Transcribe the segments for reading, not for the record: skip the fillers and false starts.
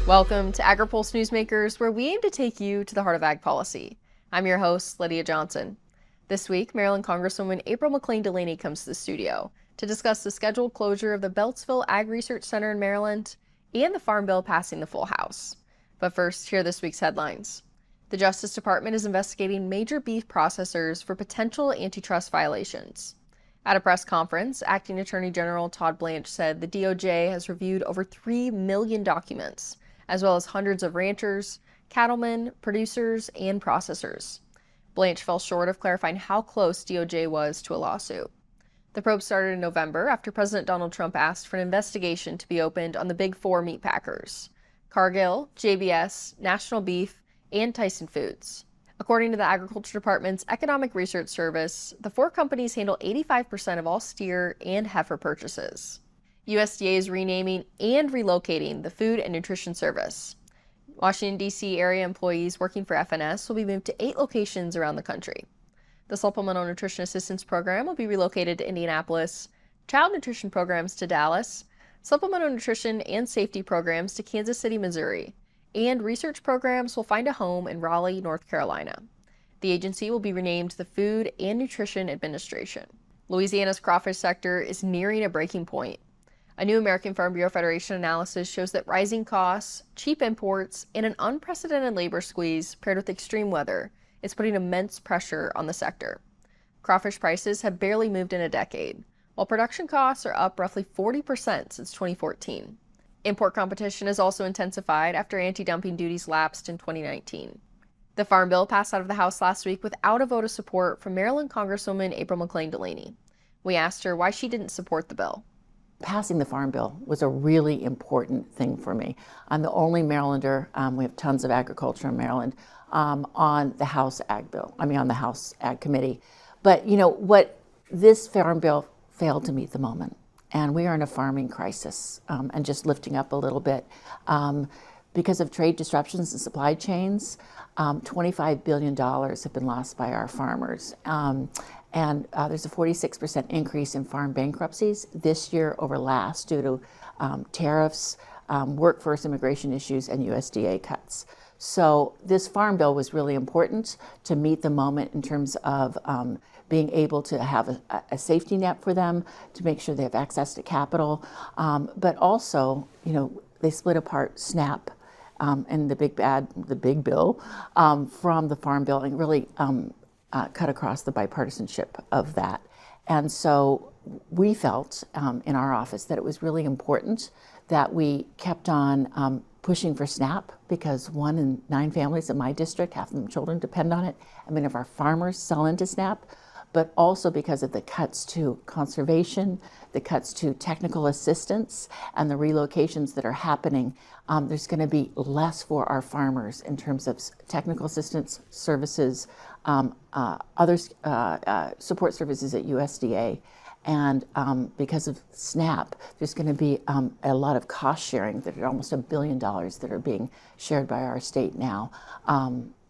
Welcome to Agri-Pulse Newsmakers, where we aim to take you to the heart of ag policy. I'm your host, Lydia Johnson. This week, Maryland Congresswoman April McClain Delaney comes to the studio to discuss the scheduled closure of the Beltsville Ag Research Center in Maryland and the Farm Bill passing the full House. But first, here are this week's headlines. The Justice Department is investigating major beef processors for potential antitrust violations. At a press conference, Acting Attorney General Todd Blanche said the DOJ has reviewed over 3 million documents, as well as hundreds of ranchers, cattlemen, producers, and processors. Blanche fell short of clarifying how close DOJ was to a lawsuit. The probe started in November after President Donald Trump asked for an investigation to be opened on the big four meat packers: Cargill, JBS, National Beef, and Tyson Foods. According to the Agriculture Department's Economic Research Service, the four companies handle 85% of all steer and heifer purchases. USDA is renaming and relocating the Food and Nutrition Service. Washington, D.C. area employees working for FNS will be moved to 8 locations around the country. The Supplemental Nutrition Assistance Program will be relocated to Indianapolis, Child Nutrition Programs to Dallas, Supplemental Nutrition and Safety Programs to Kansas City, Missouri, and research programs will find a home in Raleigh, North Carolina. The agency will be renamed the Food and Nutrition Administration. Louisiana's crawfish sector is nearing a breaking point. A new American Farm Bureau Federation analysis shows that rising costs, cheap imports, and an unprecedented labor squeeze paired with extreme weather is putting immense pressure on the sector. Crawfish prices have barely moved in a decade, while production costs are up roughly 40% since 2014. Import competition has also intensified after anti-dumping duties lapsed in 2019. The Farm Bill passed out of the House last week without a vote of support from Maryland Congresswoman April McClain Delaney. We asked her why she didn't support the bill. Passing the Farm Bill was a really important thing for me. I'm the only Marylander, we have tons of agriculture in Maryland, on the House Ag Bill, on the House Ag Committee. But you know what, this Farm Bill failed to meet the moment. And we are in a farming crisis, and just lifting up a little bit. Because of trade disruptions and supply chains, $25 billion have been lost by our farmers. And there's a 46% increase in farm bankruptcies this year over last due to tariffs, workforce immigration issues, and USDA cuts. So this Farm Bill was really important to meet the moment in terms of being able to have a safety net for them, to make sure they have access to capital, but also, they split apart SNAP and the big bill from the Farm Bill, and really cut across the bipartisanship of that. And so we felt in our office that it was really important that we kept on pushing for SNAP, because 1 in 9 families in my district, half of them children, depend on it. Many of our farmers sell into SNAP, but also because of the cuts to conservation, the cuts to technical assistance, and the relocations that are happening. There's going to be less for our farmers in terms of technical assistance services, other support services at USDA. And because of SNAP, there's going to be a lot of cost sharing, that are almost $1 billion that are being shared by our state now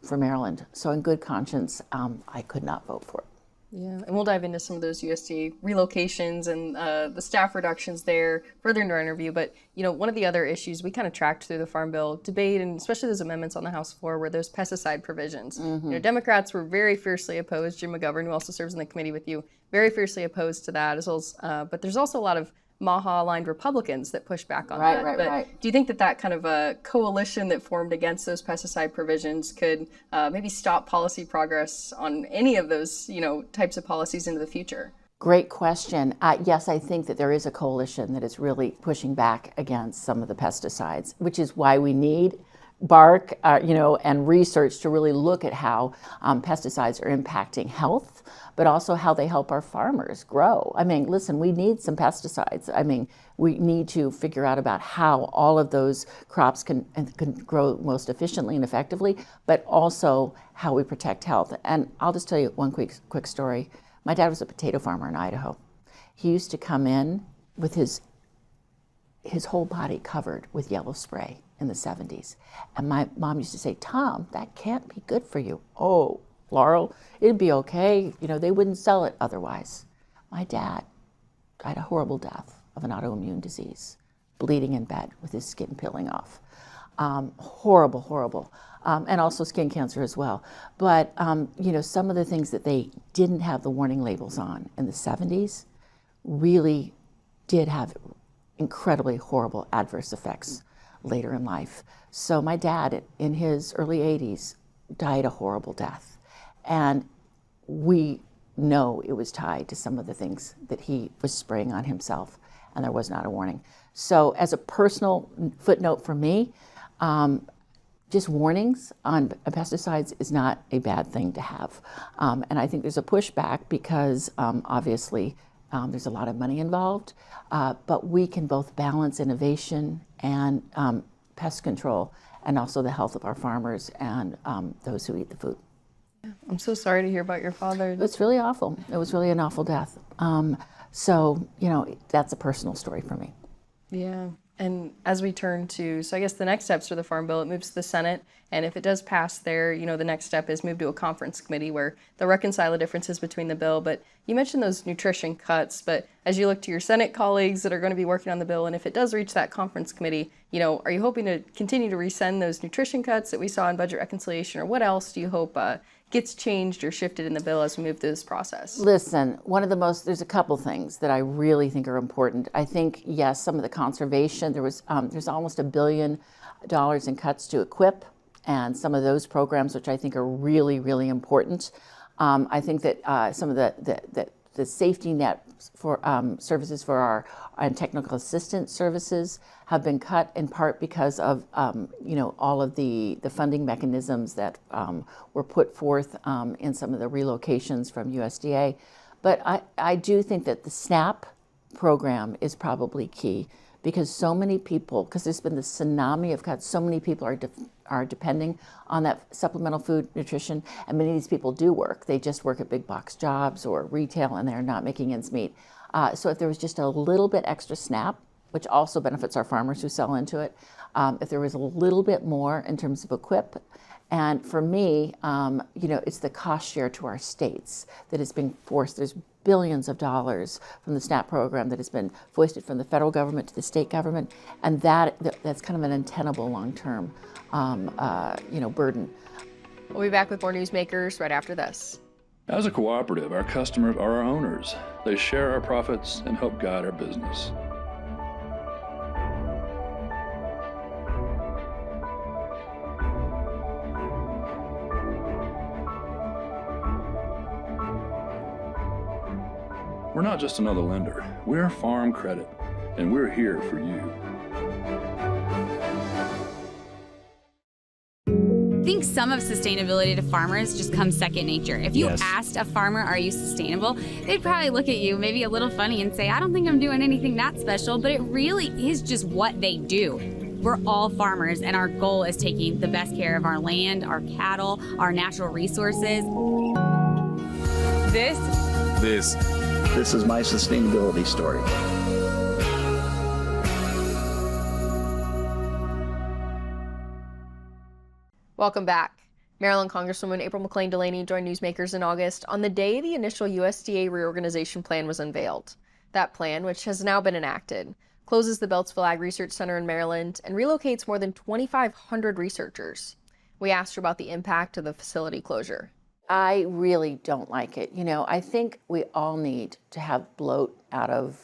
for Maryland. So in good conscience, I could not vote for it. Yeah, and we'll dive into some of those USDA relocations and the staff reductions there further in our interview. But, one of the other issues we kind of tracked through the Farm Bill debate, and especially those amendments on the House floor, were those pesticide provisions. Mm-hmm. Democrats were very fiercely opposed. Jim McGovern, who also serves in the committee with you, very fiercely opposed to that, as well as, but there's also a lot of MAHA-aligned Republicans that push back on that. Right. Do you think that kind of a coalition that formed against those pesticide provisions could maybe stop policy progress on any of those, types of policies into the future? Great question. Yes, I think that there is a coalition that is really pushing back against some of the pesticides, which is why we need BARC, and research to really look at how pesticides are impacting health, but also how they help our farmers grow. Listen, we need some pesticides. We need to figure out about how all of those crops can grow most efficiently and effectively, but also how we protect health. And I'll just tell you one quick story. My dad was a potato farmer in Idaho. He used to come in with his whole body covered with yellow spray in the 70s. And my mom used to say, "Tom, that can't be good for you." "Oh, Laurel, it'd be okay. They wouldn't sell it otherwise." My dad died a horrible death of an autoimmune disease, bleeding in bed with his skin peeling off. Horrible, horrible. And also skin cancer as well. But, some of the things that they didn't have the warning labels on in the 70s really did have incredibly horrible adverse effects later in life. So my dad, in his early 80s, died a horrible death. And we know it was tied to some of the things that he was spraying on himself, and there was not a warning. So as a personal footnote for me, just warnings on pesticides is not a bad thing to have. And I think there's a pushback because obviously there's a lot of money involved, but we can both balance innovation and pest control and also the health of our farmers and those who eat the food. I'm so sorry to hear about your father. It's really awful. It was really an awful death. So, that's a personal story for me. Yeah. And as we turn to, so I guess the next steps for the Farm Bill, it moves to the Senate, and if it does pass there, the next step is move to a conference committee where they'll reconcile the differences between the bill. But you mentioned those nutrition cuts, but as you look to your Senate colleagues that are going to be working on the bill, and if it does reach that conference committee, are you hoping to continue to rescind those nutrition cuts that we saw in budget reconciliation, or what else do you hope gets changed or shifted in the bill as we move through this process? Listen, there's a couple things that I really think are important. I think, yes, some of the conservation, there's almost $1 billion in cuts to equip, and some of those programs, which I think are really, really important. I think that some of the safety net for services for our and technical assistance services have been cut in part because of all of the funding mechanisms that were put forth in some of the relocations from USDA. But I do think that the SNAP program is probably key because so many people, because there's been this tsunami of cuts, so many people are depending on that supplemental food nutrition, and many of these people do work. They just work at big box jobs or retail, and they're not making ends meet. So if there was just a little bit extra SNAP, which also benefits our farmers who sell into it, if there was a little bit more in terms of equip, and for me, it's the cost share to our states that is being forced. There's billions of dollars from the SNAP program that has been foisted from the federal government to the state government, and that's kind of an untenable long-term, burden. We'll be back with more Newsmakers right after this. As a cooperative, our customers are our owners. They share our profits and help guide our business. We're not just another lender. We're Farm Credit, and we're here for you. I think some of sustainability to farmers just comes second nature. If you asked a farmer, are you sustainable? They'd probably look at you maybe a little funny and say, I don't think I'm doing anything that special, but it really is just what they do. We're all farmers, and our goal is taking the best care of our land, our cattle, our natural resources. This is my sustainability story. Welcome back. Maryland Congresswoman April McClain Delaney joined Newsmakers in August on the day the initial USDA reorganization plan was unveiled. That plan, which has now been enacted, closes the Beltsville Ag Research Center in Maryland and relocates more than 2,500 researchers. We asked her about the impact of the facility closure. I really don't like it. I think we all need to have bloat out of,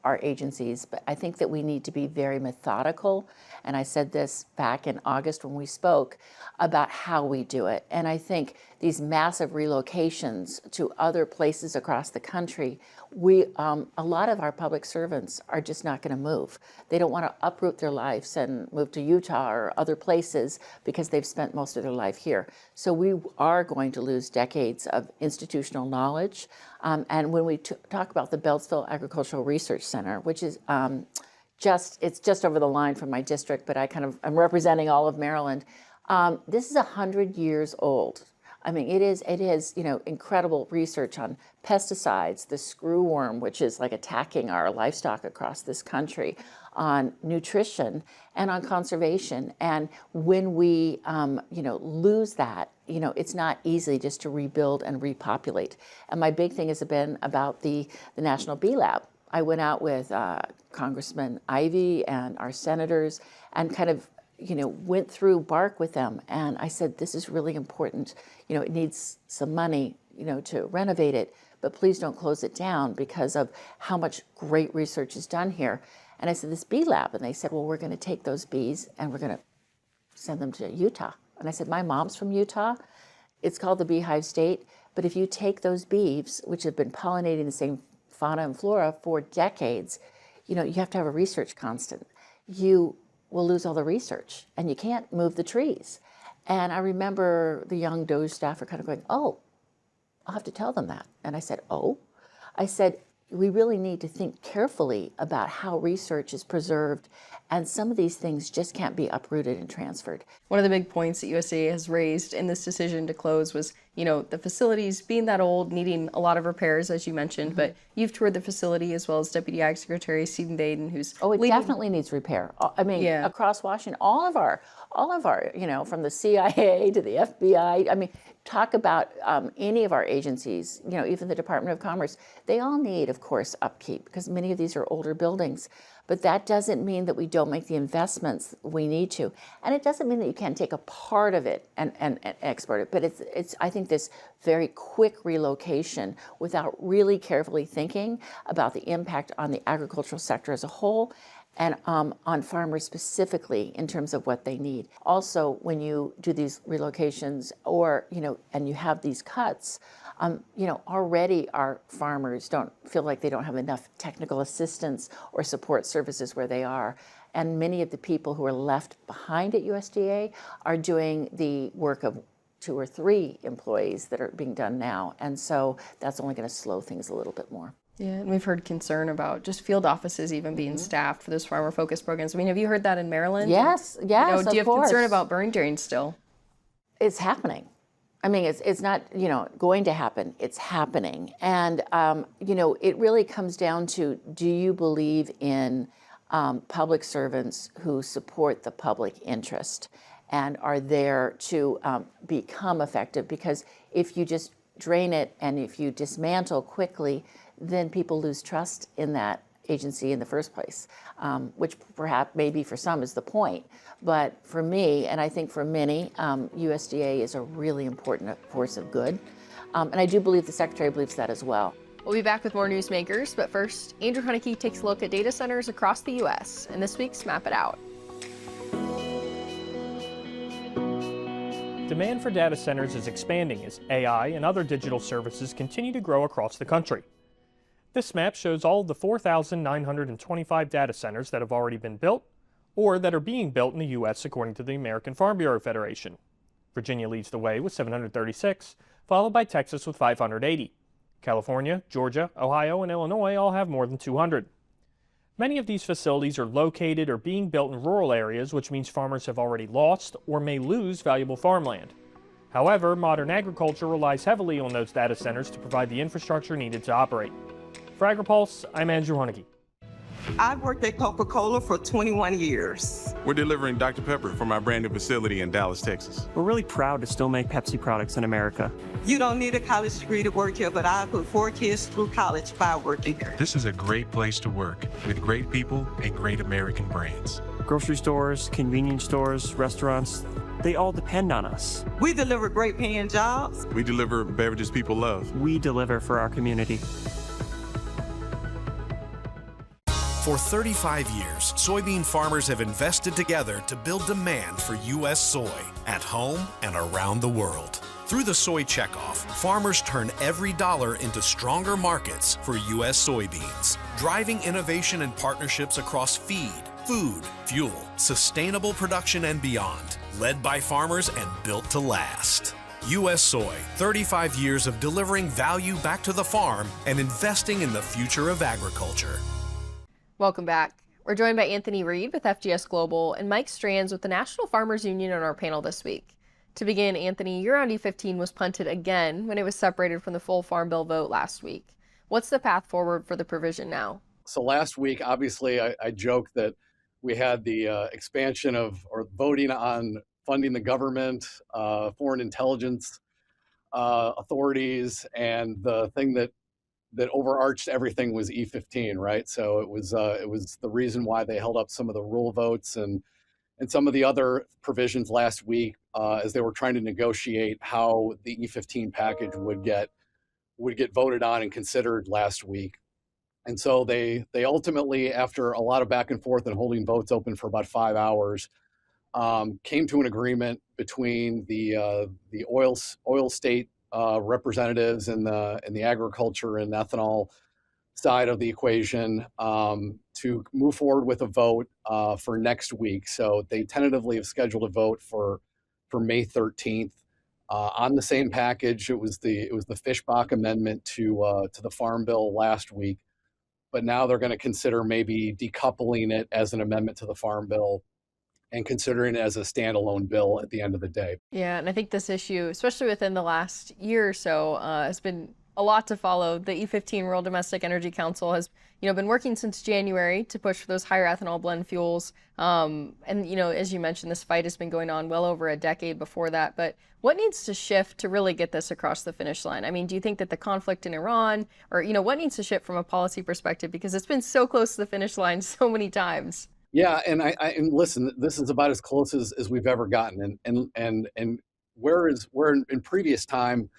our agencies, but I think that we need to be very methodical. And I said this back in August when we spoke about how we do it. And I think these massive relocations to other places across the country, a lot of our public servants are just not going to move. They don't want to uproot their lives and move to Utah or other places because they've spent most of their life here. So we are going to lose decades of institutional knowledge. And when we talk about the Beltsville Agricultural Research Center, which is it's just over the line from my district, but I'm representing all of Maryland. This is 100 years old. I mean, it is incredible research on pesticides, the screwworm, which is like attacking our livestock across this country, on nutrition and on conservation. And when we, lose that, it's not easy just to rebuild and repopulate. And my big thing has been about the National Bee Lab. I went out with Congressman Ivey and our senators and kind of went through bark with them, and I said, this is really important. It needs some money, to renovate it, but please don't close it down because of how much great research is done here. And I said, this bee lab, and they said, well, we're going to take those bees and we're going to send them to Utah. And I said, my mom's from Utah. It's called the Beehive State. But if you take those bees, which have been pollinating the same fauna and flora for decades, you have to have a research constant. You will lose all the research, and you can't move the trees. And I remember the young Doge staff are kind of going, oh, I'll have to tell them that. And I said, oh? I said, we really need to think carefully about how research is preserved, and some of these things just can't be uprooted and transferred. One of the big points that USDA has raised in this decision to close was, the facilities being that old, needing a lot of repairs, as you mentioned, but you've toured the facility as well as Deputy Ag Secretary Stephen Baden, who's it definitely needs repair. I mean, across Washington, all of our, from the CIA to the FBI, talk about any of our agencies, even the Department of Commerce, they all need, of course, upkeep because many of these are older buildings. But that doesn't mean that we don't make the investments we need to. And it doesn't mean that you can't take a part of it and export it. But it's I think this very quick relocation without really carefully thinking about the impact on the agricultural sector as a whole and on farmers specifically in terms of what they need. Also, when you do these relocations or, and you have these cuts, already our farmers don't feel like they don't have enough technical assistance or support services where they are. And many of the people who are left behind at USDA are doing the work of 2 or 3 employees that are being done now. And so that's only going to slow things a little bit more. Yeah, and we've heard concern about just field offices even being staffed for those farmer-focused programs. Have you heard that in Maryland? Yes, do you have course. Concern about burn drains still? It's happening. It's not, going to happen. It's happening. And, it really comes down to, do you believe in public servants who support the public interest and are there to become effective? Because if you just drain it and if you dismantle quickly, then people lose trust in that agency in the first place, which perhaps maybe for some is the point. But for me, and I think for many, USDA is a really important force of good. And I do believe the Secretary believes that as well. We'll be back with more Newsmakers, but first, Andrew Hunnicky takes a look at data centers across the U.S. in this week's Map It Out. Demand for data centers is expanding as AI and other digital services continue to grow across the country. This map shows all of the 4,925 data centers that have already been built or that are being built in the U.S. according to the American Farm Bureau Federation. Virginia leads the way with 736, followed by Texas with 580. California, Georgia, Ohio, and Illinois all have more than 200. Many of these facilities are located or being built in rural areas, which means farmers have already lost or may lose valuable farmland. However, modern agriculture relies heavily on those data centers to provide the infrastructure needed to operate. For Agri-Pulse, I'm Andrew Hunnicky. I've worked at Coca-Cola for 21 years. We're delivering Dr. Pepper from our brand new facility in Dallas, Texas. We're really proud to still make Pepsi products in America. You don't need a college degree to work here, but I put 4 kids through college by working here. This is a great place to work with great people and great American brands. Grocery stores, convenience stores, restaurants, they all depend on us. We deliver great paying jobs. We deliver beverages people love. We deliver for our community. For 35 years, soybean farmers have invested together to build demand for U.S. soy at home and around the world. Through the Soy Checkoff, farmers turn every dollar into stronger markets for U.S. soybeans, driving innovation and partnerships across feed, food, fuel, sustainable production, and beyond, led by farmers and built to last. U.S. Soy, 35 years of delivering value back to the farm and investing in the future of agriculture. Welcome back. We're joined by Anthony Reed with FGS Global and Mike Stranz with the National Farmers Union on our panel this week. To begin, Anthony, your Round E15 was punted again when it was separated from the full Farm Bill vote last week. What's the path forward for the provision now? So last week, obviously, I joked that we had the expansion of or voting on funding the government, foreign intelligence authorities, and the thing that overarched everything was E15, right? So it was the reason why they held up some of the rule votes and and some of the other provisions last week as they were trying to negotiate how the E15 package would get voted on and considered last week. And so they ultimately, after a lot of back and forth and holding votes open for about 5 hours, came to an agreement between the oil state representatives and the agriculture and ethanol side of the equation to move forward with a vote for next week. So they tentatively have scheduled a vote for May 13th on the same package. It was the Fischbach amendment to the Farm Bill last week, but now they're going to consider maybe decoupling it as an amendment to the Farm Bill and considering it as a standalone bill at the end of the day. Yeah, and I think this issue, especially within the last year or so, has been a lot to follow. The E15 Rural Domestic Energy Council has, been working since January to push for those higher ethanol blend fuels. And, as you mentioned, this fight has been going on well over a decade before that. But what needs to shift to really get this across the finish line? I mean, do you think that the conflict in Iran, or, what needs to shift from a policy perspective? Because it's been so close to the finish line so many times. Yeah, and and listen, this is about as close as we've ever gotten. And where in previous time,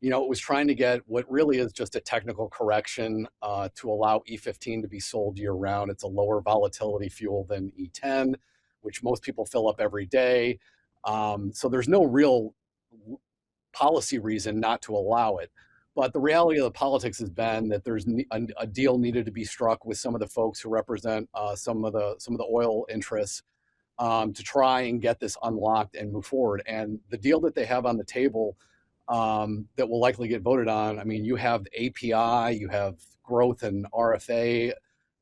it was trying to get what really is just a technical correction to allow E15 to be sold year round. It's a lower volatility fuel than E10, which most people fill up every day. So there's no real policy reason not to allow it. But the reality of the politics has been that there's a deal needed to be struck with some of the folks who represent some of the oil interests to try and get this unlocked and move forward. And the deal that they have on the table that will likely get voted on, I mean, you have API, you have growth and RFA,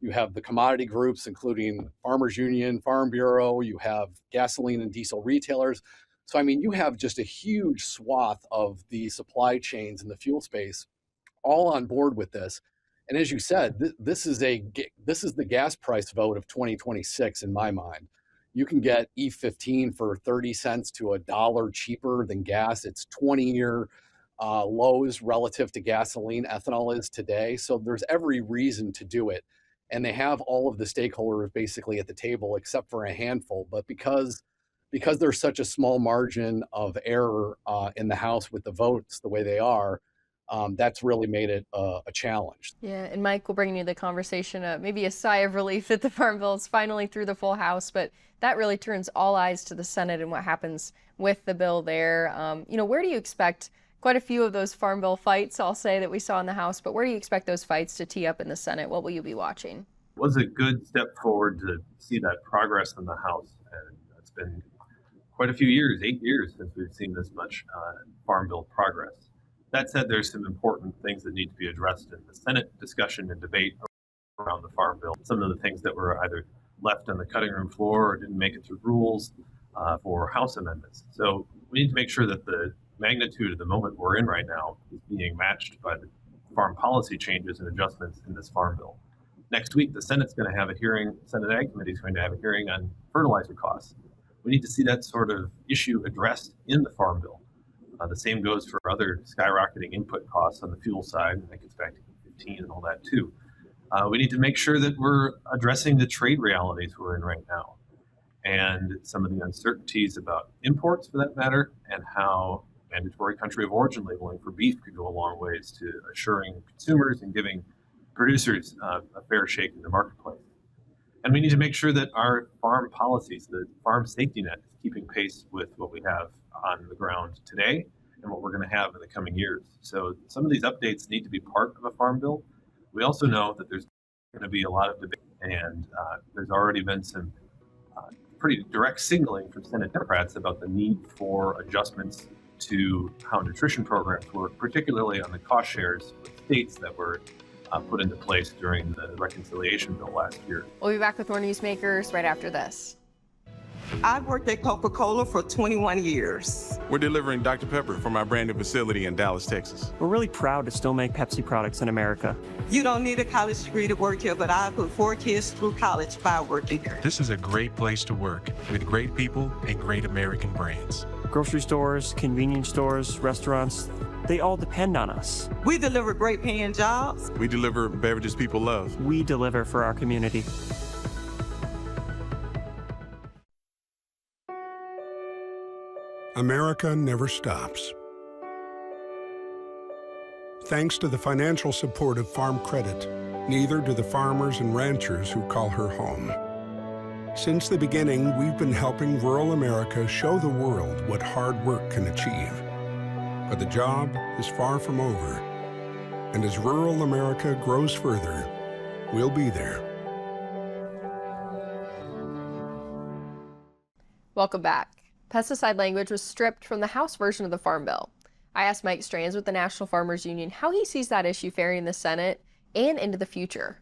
you have the commodity groups, including Farmers Union, Farm Bureau, you have gasoline and diesel retailers. So, I mean, you have just a huge swath of the supply chains in the fuel space all on board with this. And as you said, this is the gas price vote of 2026 in my mind. You can get E15 for 30 cents to $1 cheaper than gas. It's 20-year lows relative to gasoline ethanol is today. So there's every reason to do it. And they have all of the stakeholders basically at the table except for a handful. But because there's such a small margin of error in the House with the votes the way they are, that's really made it a challenge. Yeah, and Mike, we'll bring you the conversation, maybe a sigh of relief that the Farm Bill is finally through the full House, but that really turns all eyes to the Senate and what happens with the bill there. Where do you expect quite a few of those Farm Bill fights, I'll say, that we saw in the House, but where do you expect those fights to tee up in the Senate? What will you be watching? It was a good step forward to see that progress in the House, and it's been quite a few years, 8 years, since we've seen this much Farm Bill progress. That said, there's some important things that need to be addressed in the Senate discussion and debate around the Farm Bill. Some of the things that were either left on the cutting room floor or didn't make it through rules for House amendments. So we need to make sure that the magnitude of the moment we're in right now is being matched by the farm policy changes and adjustments in this Farm Bill. Next week, the Senate's going to have a hearing, Senate Ag Committee is going to have a hearing on fertilizer costs. We need to see that sort of issue addressed in the Farm Bill. The same goes for other skyrocketing input costs on the fuel side, and that gets back to E15 and all that too. We need to make sure that we're addressing the trade realities we're in right now and some of the uncertainties about imports, for that matter, and how mandatory country of origin labeling for beef could go a long ways to assuring consumers and giving producers a fair shake in the marketplace. And we need to make sure that our farm policies, the farm safety net, is keeping pace with what we have on the ground today and what we're going to have in the coming years. So some of these updates need to be part of a Farm Bill. We also know that there's going to be a lot of debate, and there's already been some pretty direct signaling from Senate Democrats about the need for adjustments to how nutrition programs work, particularly on the cost shares with states that were put into place during the reconciliation bill last year. We'll be back with more Newsmakers right after this. I've worked at Coca-Cola for 21 years. We're delivering Dr. Pepper from our brand new facility in Dallas, Texas. We're really proud to still make Pepsi products in America. You don't need a college degree to work here, but I put 4 kids through college by working here. This is a great place to work with great people and great American brands. Grocery stores, convenience stores, restaurants, they all depend on us. We deliver great paying jobs. We deliver beverages people love. We deliver for our community. America never stops. Thanks to the financial support of Farm Credit, neither do the farmers and ranchers who call her home. Since the beginning, we've been helping rural America show the world what hard work can achieve. But the job is far from over. And as rural America grows further, we'll be there. Welcome back. Pesticide language was stripped from the House version of the Farm Bill. I asked Mike Stranz with the National Farmers Union how he sees that issue faring in the Senate and into the future.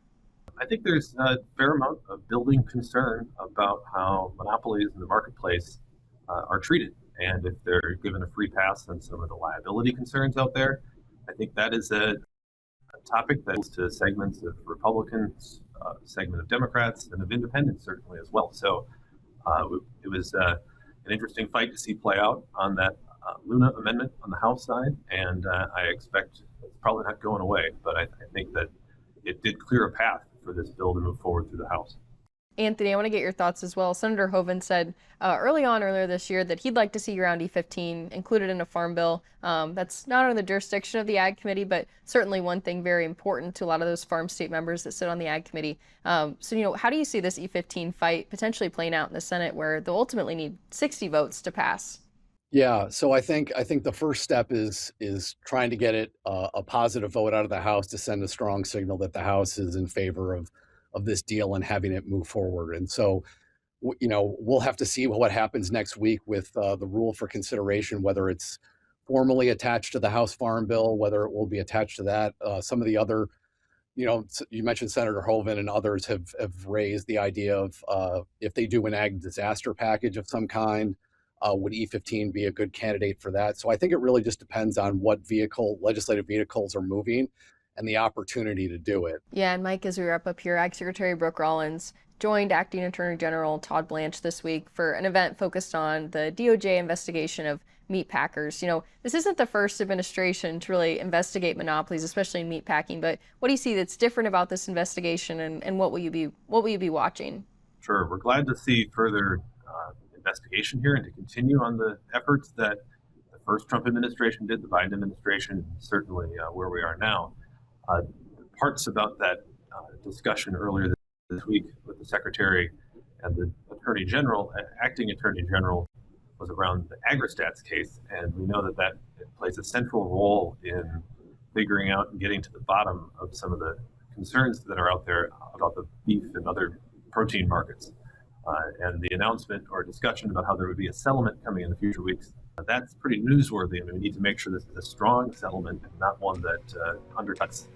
I think there's a fair amount of building concern about how monopolies in the marketplace are treated. And if they're given a free pass on some of the liability concerns out there, I think that is a topic that goes to segments of Republicans, segment of Democrats, and of independents certainly as well. So it was an interesting fight to see play out on that Luna amendment on the House side, and I expect it's probably not going away, but I think that it did clear a path for this bill to move forward through the House. Anthony, I want to get your thoughts as well. Senator Hoeven said earlier this year that he'd like to see around E15 included in a farm bill. That's not under the jurisdiction of the Ag Committee, but certainly one thing very important to a lot of those farm state members that sit on the Ag Committee. So, how do you see this E15 fight potentially playing out in the Senate, where they'll ultimately need 60 votes to pass? Yeah, so I think the first step is trying to get it a positive vote out of the House to send a strong signal that the House is in favor of this deal and having it move forward. And so, we'll have to see what happens next week with the rule for consideration, whether it's formally attached to the House Farm Bill, whether it will be attached to that. Some of the other, you mentioned Senator Hoeven and others have raised the idea of if they do an ag disaster package of some kind, would E15 be a good candidate for that? So I think it really just depends on what legislative vehicles are moving and the opportunity to do it. Yeah, and Mike, as we wrap up here, Ag Secretary Brooke Rollins joined Acting Attorney General Todd Blanche this week for an event focused on the DOJ investigation of meat packers. This isn't the first administration to really investigate monopolies, especially in meat packing, but what do you see that's different about this investigation, and what will you be watching? Sure, we're glad to see further investigation here and to continue on the efforts that the first Trump administration did, the Biden administration, certainly where we are now. Parts about that discussion earlier this week with the Secretary and the Attorney General, Acting Attorney General, was around the AgriStats case, and we know that plays a central role in figuring out and getting to the bottom of some of the concerns that are out there about the beef and other protein markets. And the announcement or discussion about how there would be a settlement coming in the future weeks, that's pretty newsworthy. I mean, we need to make sure this is a strong settlement and not one that undercuts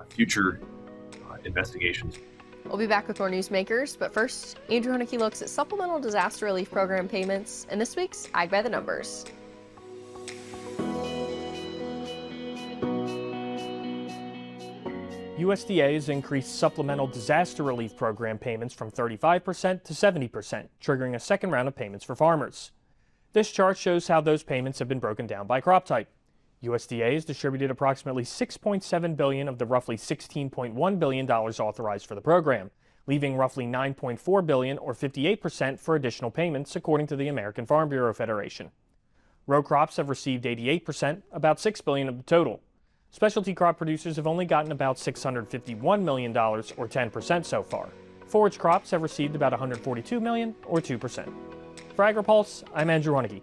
future investigations. We'll be back with more Newsmakers, but first, Andrew Huneke looks at Supplemental Disaster Relief Program payments in this week's Ag by the Numbers. USDA has increased Supplemental Disaster Relief Program payments from 35% to 70%, triggering a second round of payments for farmers. This chart shows how those payments have been broken down by crop type. USDA has distributed approximately $6.7 billion of the roughly $16.1 billion authorized for the program, leaving roughly $9.4 billion or 58% for additional payments, according to the American Farm Bureau Federation. Row crops have received 88%, about $6 billion of the total. Specialty crop producers have only gotten about $651 million, or 10% so far. Forage crops have received about $142 million, or 2%. For Agri-Pulse, I'm Andrew Huneke.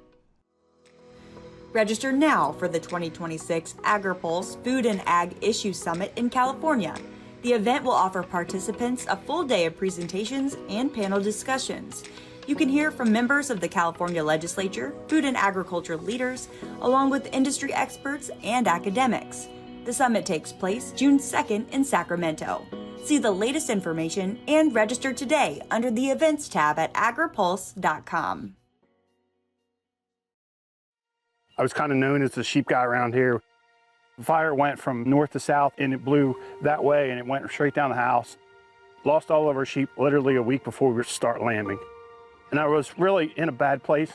Register now for the 2026 Agri-Pulse Food and Ag Issue Summit in California. The event will offer participants a full day of presentations and panel discussions. You can hear from members of the California Legislature, food and agriculture leaders, along with industry experts and academics. The summit takes place June 2nd in Sacramento. See the latest information and register today under the Events tab at agripulse.com. I was kind of known as the sheep guy around here. The fire went from north to south and it blew that way and it went straight down the house. Lost all of our sheep literally a week before we were to start lambing. And I was really in a bad place.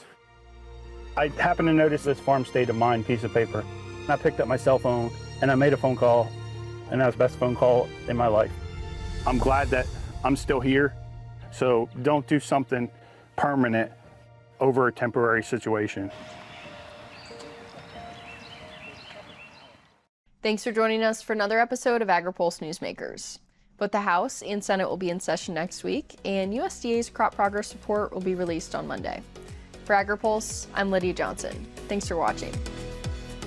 I happened to notice this farm state of mind piece of paper. And I picked up my cell phone and I made a phone call, and that was the best phone call in my life. I'm glad that I'm still here, so don't do something permanent over a temporary situation. Thanks for joining us for another episode of Agri-Pulse Newsmakers. Both the House and Senate will be in session next week, and USDA's crop progress report will be released on Monday. For Agri-Pulse, I'm Lydia Johnson. Thanks for watching.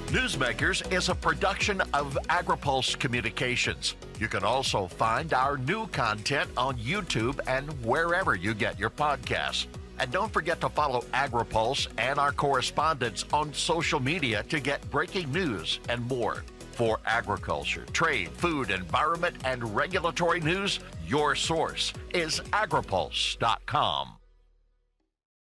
Newsmakers is a production of Agri-Pulse Communications. You can also find our new content on YouTube and wherever you get your podcasts. And don't forget to follow Agri-Pulse and our correspondents on social media to get breaking news and more. For agriculture, trade, food, environment, and regulatory news, your source is agripulse.com.